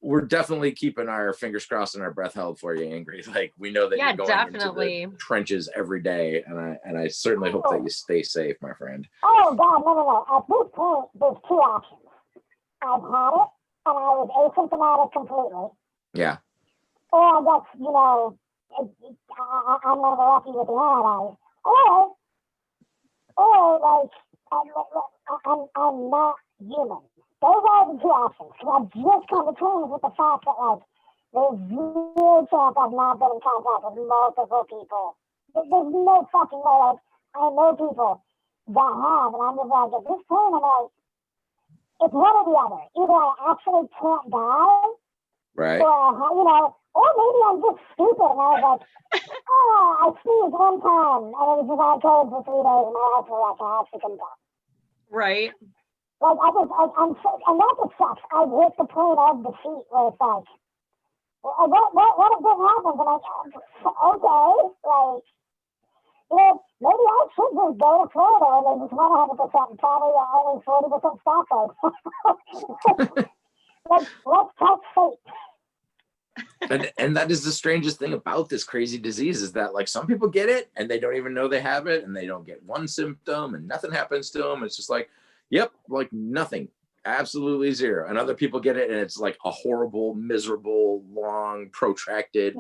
we're definitely keeping our fingers crossed and our breath held for you, Angry. Like, we know that you're going definitely into the trenches every day, and I certainly hope that you stay safe, my friend. Oh, God, no. At this point, there's 2 options. I've had it, and I was asymptomatic completely. Yeah. Or I guess, I'm never lucky with the antibodies. Or like, I'm not human. Those are the 2 options. Because I've just come to terms with the fact that, like, there's 0 chance I've not been in contact with multiple people. There's no fucking way. Like, I know people that have, and I'm just like, at this point, I'm like, it's one or the other. Either I actually can't die, right, or maybe I'm just stupid, and I was like, I sneezed one time, and it was just on cold for 3 days, and my heart was like, I actually couldn't talk. Right. Like, I'm so, and that just sucks. I've hit the point of the seat where it's like, what if this happens? And I'm okay, like, maybe I should just go to Florida and they just 100% and probably only 40% stock rate. Let's test fate. And that is the strangest thing about this crazy disease is that, like, some people get it and they don't even know they have it, and they don't get one symptom and nothing happens to them. It's just like, yep, like nothing, absolutely 0. And other people get it and it's like a horrible, miserable, long, protracted,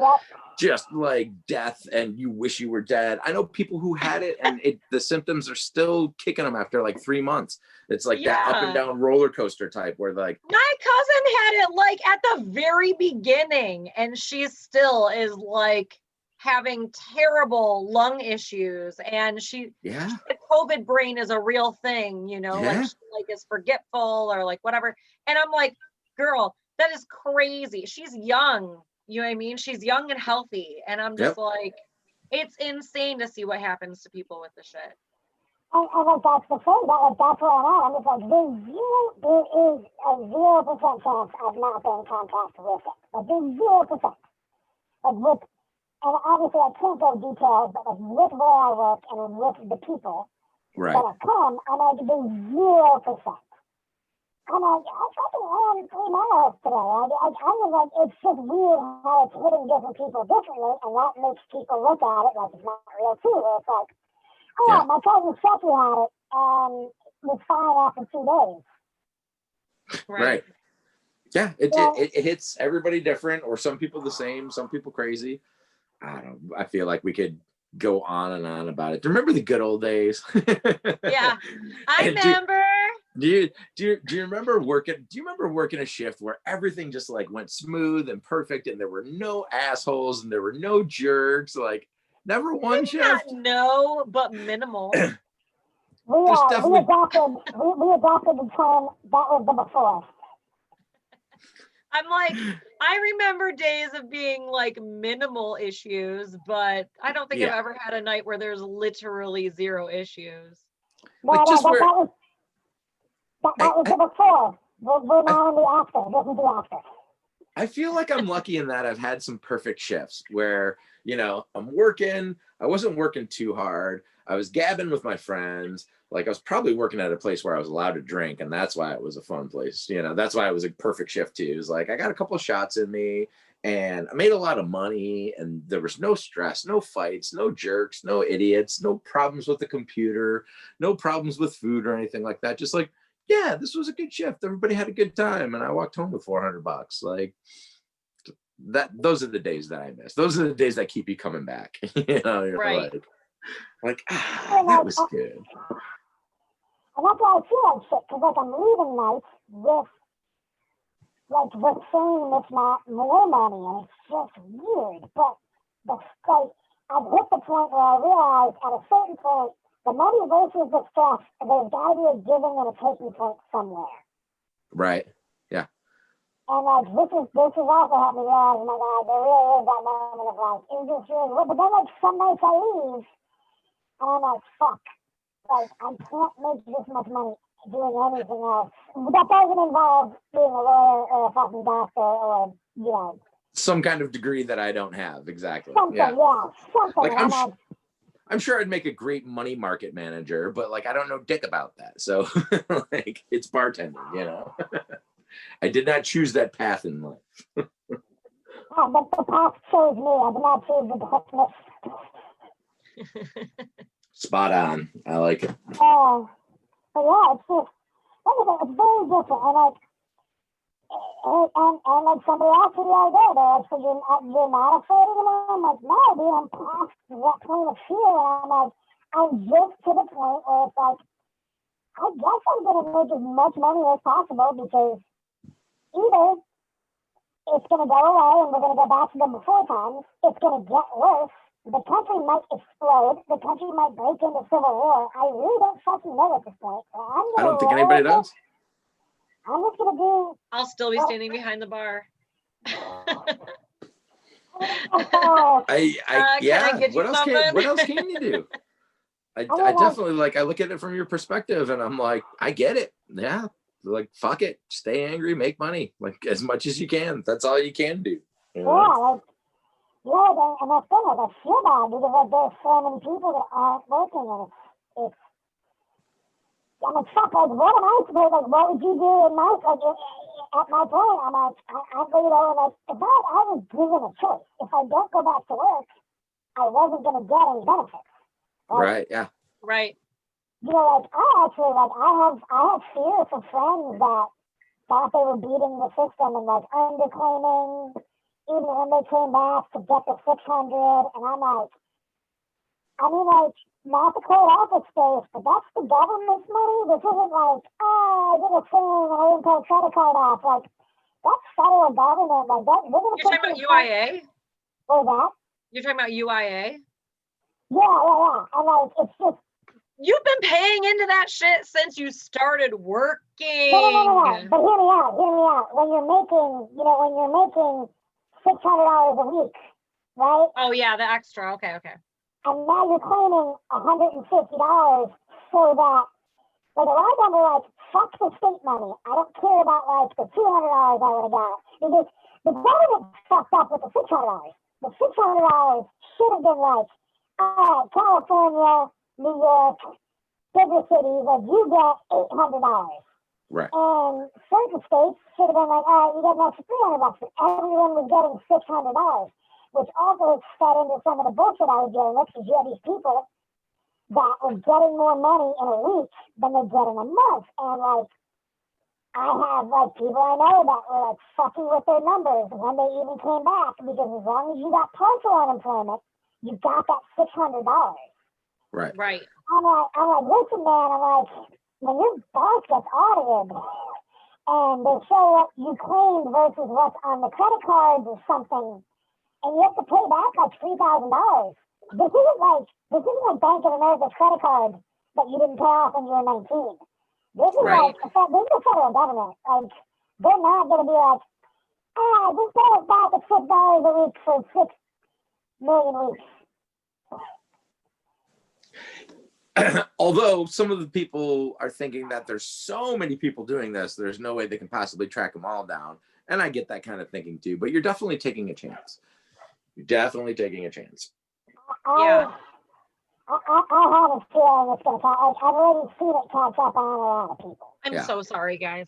just like death, and you wish you were dead. I know people who had it and the symptoms are still kicking them after like 3 months. It's like that up and down roller coaster type where, like, my cousin had it like at the very beginning, and she still is like having terrible lung issues, and the COVID brain is a real thing, like she is forgetful or like whatever. And I'm like, girl, that is crazy. She's young, you know what I mean? She's young and healthy, and I'm just like, it's insane to see what happens to people with the shit. And like, that's the thing, that's where I'm at. I'm just like, there is a 0% chance I've not been in contact with it. Like, there's 0%. Like, and obviously I can't go details, but like with where I work and with the people that have come, I'm like, there's 0%. I'm like, I fucking ran 3 miles today. I'm just like, it's just weird how it's hitting different people differently, and that makes people look at it like it's not real too. Where it's like, my cousin Shucky had it and was fine after 2 days. Right. Yeah, it hits everybody different, or some people the same, some people crazy. I don't know. I feel like we could go on and on about it. Remember the good old days? Yeah, I remember. Do you remember working? Do you remember working a shift where everything just like went smooth and perfect, and there were no assholes and there were no jerks? Like never one shift. No, but minimal. We adopted the term that was the before. I'm like, I remember days of being like minimal issues, but I don't think I've ever had a night where there's literally zero issues. Like just where that was the before. We're now in the after. This is the after. I feel like I'm lucky in that I've had some perfect shifts where, you know, I'm working. I wasn't working too hard. I was gabbing with my friends. Like I was probably working at a place where I was allowed to drink, and that's why it was a fun place. You know, that's why it was a perfect shift too. It was like I got a couple of shots in me, and I made a lot of money, and there was no stress, no fights, no jerks, no idiots, no problems with the computer, no problems with food or anything like that. Just like, yeah, this was a good shift. Everybody had a good time, and I walked home with $400. Like that. Those are the days that I miss. Those are the days that keep you coming back. You know, you're right. like that was good. And that's why I feel like shit, because like I'm leaving nights with like the same, if not more money, and it's just weird. But like I've hit the point where I realize at a certain point, the money versus the stress, there's got to be a giving and a taking point somewhere. Right. Yeah. And like this is also helped me realize, oh my God, there really is that moment of like, is this really good? But then like some nights I leave, and I'm like, fuck. Like, I can't make this much money doing anything else. That doesn't involve being a lawyer or a fucking doctor or, you know. Some kind of degree that I don't have. Exactly. Something. Like, I'm sure I'd make a great money market manager, but like, I don't know dick about that. So like, it's bartending, you know. I did not choose that path in life. But the path chose me. I did not choose the darkness. Spot on. I like it. But yeah, it's just, it's very different. And like, and like somebody else the other day, they're like, so you're not afraid anymore? I'm like, no, dude, I'm past that point of fear. And I'm like, I'm just to the point where it's like, I guess I'm going to make as much money as possible because either it's going to go away and we're going to go back to the before times, it's going to get worse. The country might explode. The country might break into civil war. I really don't fucking know at this point. I don't think anybody does. I'm just gonna do. I'll still be standing behind the bar. Yeah. What else can you do? I definitely like. I look at it from your perspective, and I'm like, I get it. Yeah, like fuck it, stay angry, make money, like as much as you can. That's all you can do. You know? Yeah, and that's thing, like, I feel bad because like, there's so many people that aren't working, and it's I'm like, fuck, like, what am I supposed, like, what would you do in my, like, at my point, I'm like, I you know, like, if I was given a choice, if I don't go back to work, I wasn't going to get any benefits. Right, yeah. Right. You know, like, I have fear for friends that thought they were beating the system and, like, underclaiming, even when they came back to get the 600, and I'm like, I mean, like, not the cold office space, but that's the government's money. This isn't like, I did a thing and I didn't pay a credit card off. Like, that's federal government. Like, that, you're talking about UIA? What was that? You're talking about UIA? Yeah. And like, it's just. You've been paying into that shit since you started working. No. But hear me out. When you're making $600 a week, right? Oh yeah, the extra. Okay. And now you're claiming $150 so that, like, a lot of them are like, fuck the state money. I don't care about like the $200 I would have got because the government fucked up with the $600. The $600 should have been like, California, New York, bigger cities, like you get $800. Right. And certain states should have been like, you get an extra $300, but everyone was getting $600, which also fed into some of the bullshit I was dealing with, because you have these people that are getting more money in a week than they get in a month. And like, I have like people I know that were like fucking with their numbers when they even came back, because as long as you got partial unemployment, you got that $600. Right. Right. I'm like, listen, man, I'm like, when your boss gets audited and they show what you claimed versus what's on the credit cards or something, and you have to pay back like $3,000. This isn't like Bank of America's credit card that you didn't pay off when you were 19. This is Right. this is the federal government. Like, they're not going to be like, just pay us back at $6 a week for 6 million weeks. Although some of the people are thinking that there's so many people doing this, there's no way they can possibly track them all down. And I get that kind of thinking too, but you're definitely taking a chance. You're definitely taking a chance. Yeah. I have a feeling it's going to catch. I've already seen it catch up on a lot of people. I'm so sorry, guys.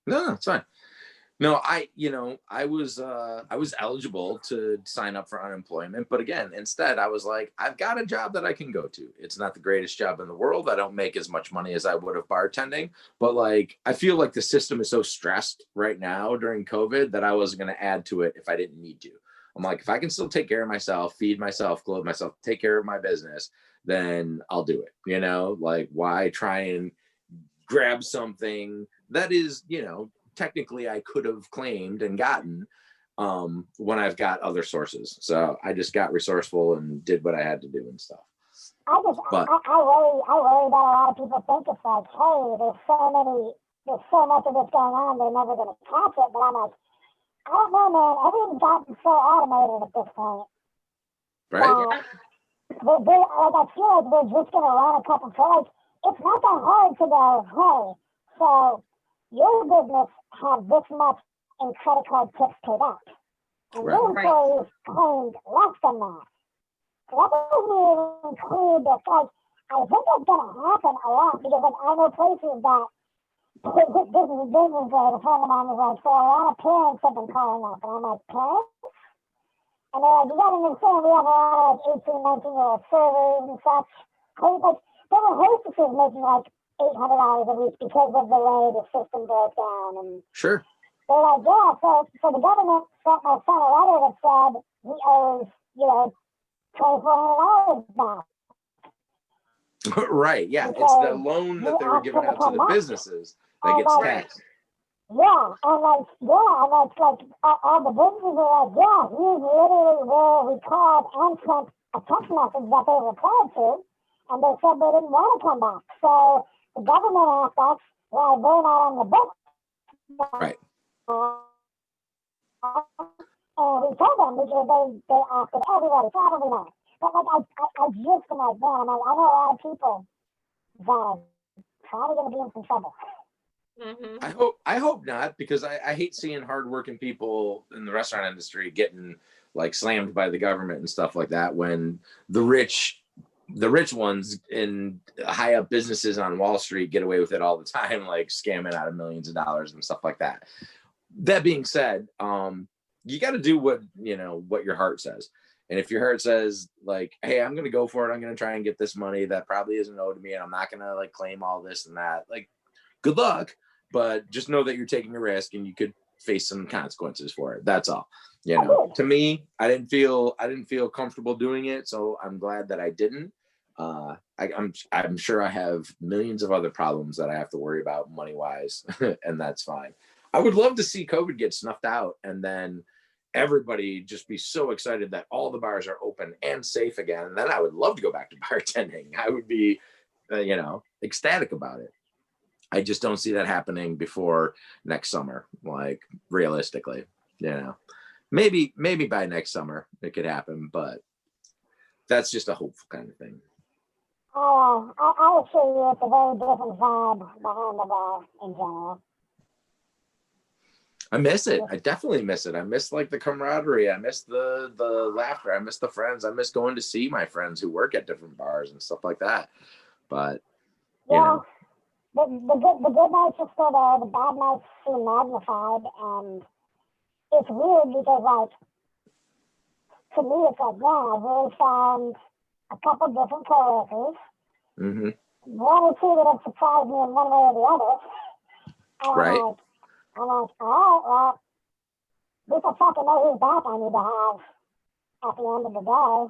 No, it's fine. No, I was eligible to sign up for unemployment, but again, instead I was like, I've got a job that I can go to. It's not the greatest job in the world. I don't make as much money as I would have bartending, but like, I feel like the system is so stressed right now during COVID that I wasn't going to add to it if I didn't need to. I'm like, if I can still take care of myself, feed myself, clothe myself, take care of my business, then I'll do it. Like, why try and grab something that is, technically I could have claimed and gotten when I've got other sources. So I just got resourceful and did what I had to do and stuff. I worry that a lot of people think it's like, hey, there's so much of this going on, they're never going to catch it. But I'm like, I don't know, man. Everything's gotten so automated at this point. Right. I feel like we're just going to run a couple plays. It's not that hard to go, hey, so your business had this much in credit card tips paid out. And your employees claimed less than that. So that doesn't even include the like, I think it's going to happen a lot because like, I know places that this is a business that a friend of mine was like, so a lot of parents have been calling up. And I'm like, parents? And they're like, you got to understand, we have a lot of 18, 19-year-old servers and such. Like, there were hostesses making like $800 a week because of the way the system broke down. And sure. They're like, yeah, so the government sent my son a letter that said he owes, $2,400 back. Right, yeah. Because it's the loan that they were giving out to the businesses that gets taxed. Yeah, and like, all the businesses are like, yeah, he's literally where we called and sent a text message that they replied to, and they said they didn't want to come back. So the government asked us, well, they're not on the book. Right. And we told them because they asked everybody, probably not. But like, I just am like, man, I know a lot of people that are probably going to be in some trouble. Mm-hmm. I hope not, because I hate seeing hardworking people in the restaurant industry getting like slammed by the government and stuff like that when the rich ones in high up businesses on Wall Street get away with it all the time, like scamming out of millions of dollars and stuff like that. That being said, you got to do what your heart says. And if your heart says like, hey, I'm going to go for it, I'm going to try and get this money that probably isn't owed to me, and I'm not going to like claim all this and that, like, good luck, but just know that you're taking a risk and you could face some consequences for it. That's all. To me, I didn't feel comfortable doing it, so I'm glad that I didn't. I'm sure I have millions of other problems that I have to worry about money wise, and that's fine. I would love to see COVID get snuffed out and then everybody just be so excited that all the bars are open and safe again. And then I would love to go back to bartending. I would be, ecstatic about it. I just don't see that happening before next summer. Like realistically, maybe by next summer it could happen, but that's just a hopeful kind of thing. I assure you it's a very different vibe behind the bar in general. I miss it. I definitely miss it. I miss like the camaraderie. I miss the laughter. I miss the friends. I miss going to see my friends who work at different bars and stuff like that. But the good nights are still there. The bad nights seem magnified, and it's weird because like to me it's like, wow, I've really found a couple different coworkers. Mm-hmm. One or two that have surprised me in one way or the other. And right. I'm like, all right, well, this will fucking know who's back I need to have at the end of the day.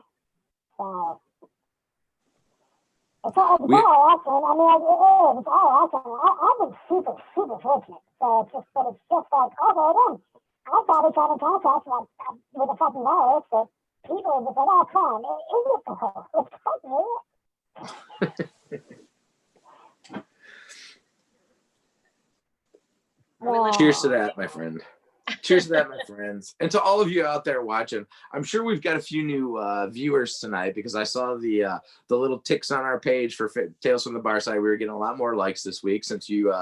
So, It's all awesome. I mean, it is. It's all awesome. I've been super, super fortunate. So it's just like, okay, then. I'll probably try to contact with a fucking virus, but people are just like, oh, come on. Cheers to that, my friend. Cheers to that, my friends. And to all of you out there watching, I'm sure we've got a few new viewers tonight because I saw the little ticks on our page for Tales from the Barside. We were getting a lot more likes this week since you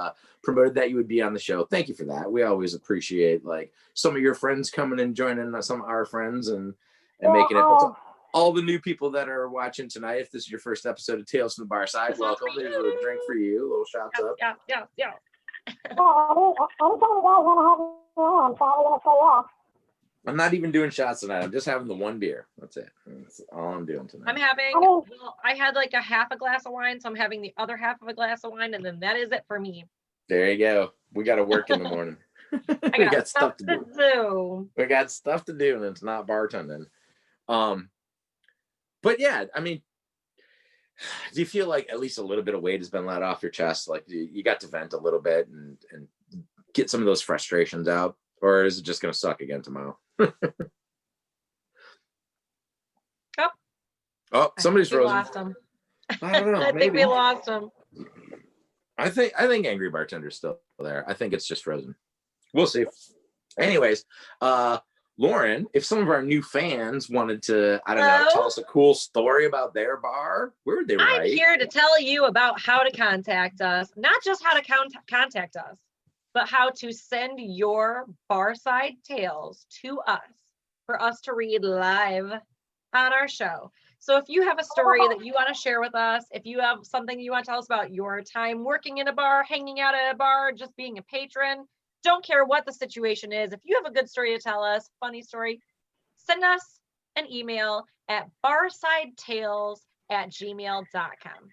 promoted that you would be on the show. Thank you for that. We always appreciate like some of your friends coming and joining some of our friends and making it. All the new people that are watching tonight, if this is your first episode of Tales from the Barside, welcome. There's a drink for you, a little shots up. Yeah. I'm not even doing shots tonight. I'm just having the one beer. That's it. That's all I'm doing tonight. I had like a half a glass of wine, so I'm having the other half of a glass of wine, and then that is it for me. There you go. We got to work in the morning. We got stuff to do. We got stuff to do, and it's not bartending. But yeah, I mean, do you feel like at least a little bit of weight has been let off your chest? Like you got to vent a little bit and get some of those frustrations out, or is it just going to suck again tomorrow? Oh, somebody's frozen. Lost him. I don't know. I think we lost him. I think Angry Bartender's still there. I think it's just frozen. We'll see. Anyways, Lauren, if some of our new fans wanted to, I don't know, tell us a cool story about their bar, where would they write? I'm here to tell you about how to contact us, not just how to contact us, but how to send your Barside tales to us for us to read live on our show. So if you have a story that you want to share with us, if you have something you want to tell us about your time working in a bar, hanging out at a bar, just being a patron, don't care what the situation is. If you have a good story to tell us, funny story, send us an email at barsidetales@gmail.com.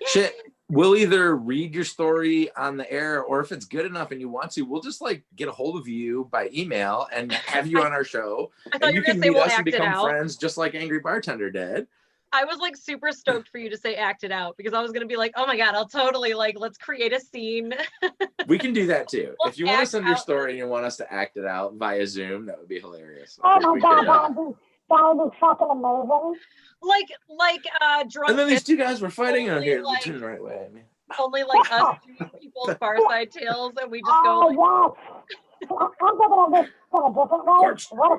Shit, we'll either read your story on the air, or if it's good enough and you want to, we'll just like get a hold of you by email and have you on our show. And you can meet us and become friends just like Angry Bartender did. I was like super stoked for you to say act it out because I was going to be like, oh my God, I'll totally like, let's create a scene. We can do that too. If you want to send your story and you want us to act it out via Zoom, that would be hilarious. Oh my God, that would be fucking amazing. Like drunk. And then these two guys were fighting on here. Like, turn the right way. Only like us two people's Barside tales, and we just go. Oh yes. I'm thinking of this in a different way. What if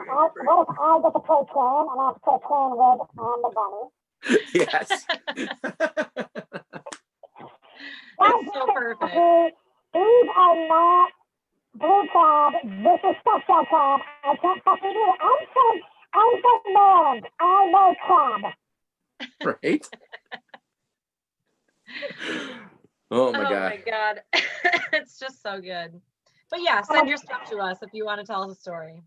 I get to play Twin and I have to play Twin with on the bunny? Yes. That's so perfect. These are not blue crab. This is special crab. I can't fucking do it. I'm from Maryland. I know crab. Right? Oh my God. Oh my God. It's just so good. But yeah, send your stuff to us if you want to tell us a story.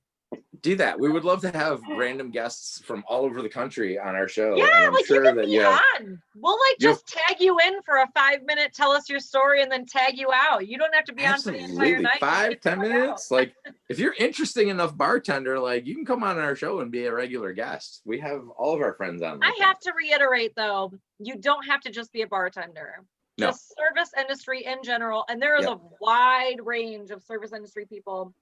Do that. We would love to have random guests from all over the country on our show. Yeah, like you can be on. We'll like just tag you in for a 5-minute tell us your story and then tag you out. You don't have to be on for the entire night. 5-10 minutes. Like if you're interesting enough bartender, like you can come on our show and be a regular guest. We have all of our friends on. I have to reiterate though, you don't have to just be a bartender. No. The service industry in general, and there is a wide range of service industry people.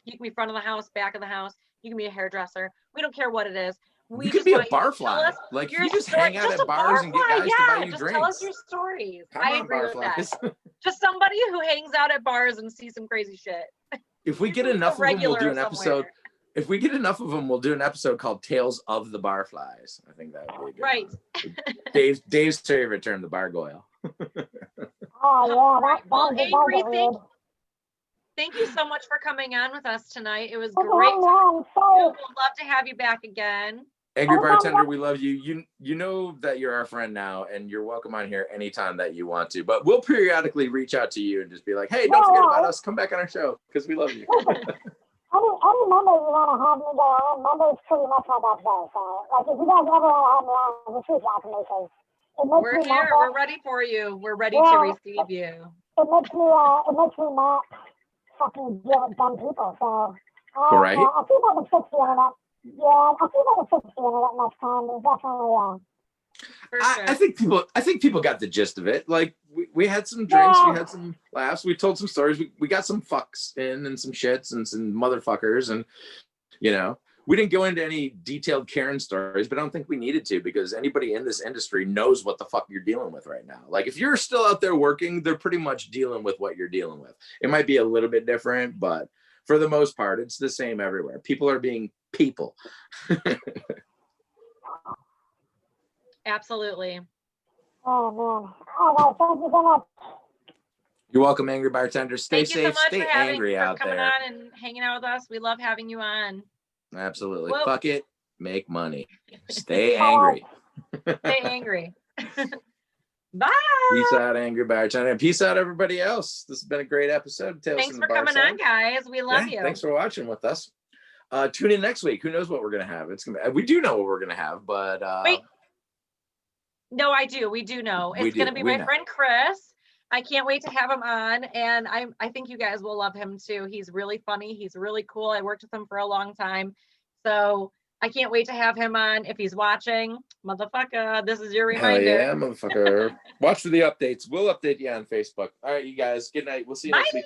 You can be front of the house, back of the house. You can be a hairdresser. We don't care what it is. You can be a barfly. Like you just hang out at bars and get guys to buy you drinks. Tell us your stories. I agree with that. Just somebody who hangs out at bars and sees some crazy shit. If we get enough of them, we'll do an episode. If we get enough of them, we'll do an episode called Tales of the Barflies. I think that would be a good one. Dave's favorite term, the bargoyle. Oh yeah, well, Angry, thank you so much for coming on with us tonight. It was great. We'd love to have you back again. Angry Bartender, we love you. You know that you're our friend now, and you're welcome on here anytime that you want to. But we'll periodically reach out to you and just be like, hey, don't forget about us. Come back on our show because we love you. Any Monday you want to have me go on, Monday's pretty much my best day. So, like, if you guys ever want to have me on, just reach out to me because we're here. We're ready for you. We're ready to receive you. It makes me not fucking deal with dumb people. So, right. I'll see if I can fix the internet. Yeah, I'll see if I can fix the internet next time. There's definitely, For sure. I think people got the gist of it. Like we had some drinks, we had some laughs, we told some stories, we got some fucks in and some shits and some motherfuckers, and you know, we didn't go into any detailed Karen stories, but I don't think we needed to, because anybody in this industry knows what the fuck you're dealing with right now. Like if you're still out there working, they're pretty much dealing with what you're dealing with. It might be a little bit different, but for the most part, it's the same everywhere. People are being people. Absolutely. Oh man. Oh well, thank you so much. You're welcome, Angry Bartender. Stay Thank safe, you so much stay for angry out coming there. on and hanging out with us. We love having you on. Absolutely. Well, fuck it. Make money. Stay angry. Stay angry. Bye. Peace out, Angry Bartender. And peace out, everybody else. This has been a great episode. Tales Thanks from for the coming Barside. on, guys. We love you. Thanks for watching with us. Tune in next week. Who knows what we're gonna have? It's gonna be, we do know what we're gonna have, but wait. No, I do. We do know. It's gonna be my friend Chris. I can't wait to have him on, and I think you guys will love him too. He's really funny. He's really cool. I worked with him for a long time, so I can't wait to have him on. If he's watching, motherfucker, this is your reminder. Hell yeah, motherfucker. Watch for the updates. We'll update you on Facebook. All right, you guys. Good night. We'll see you next week.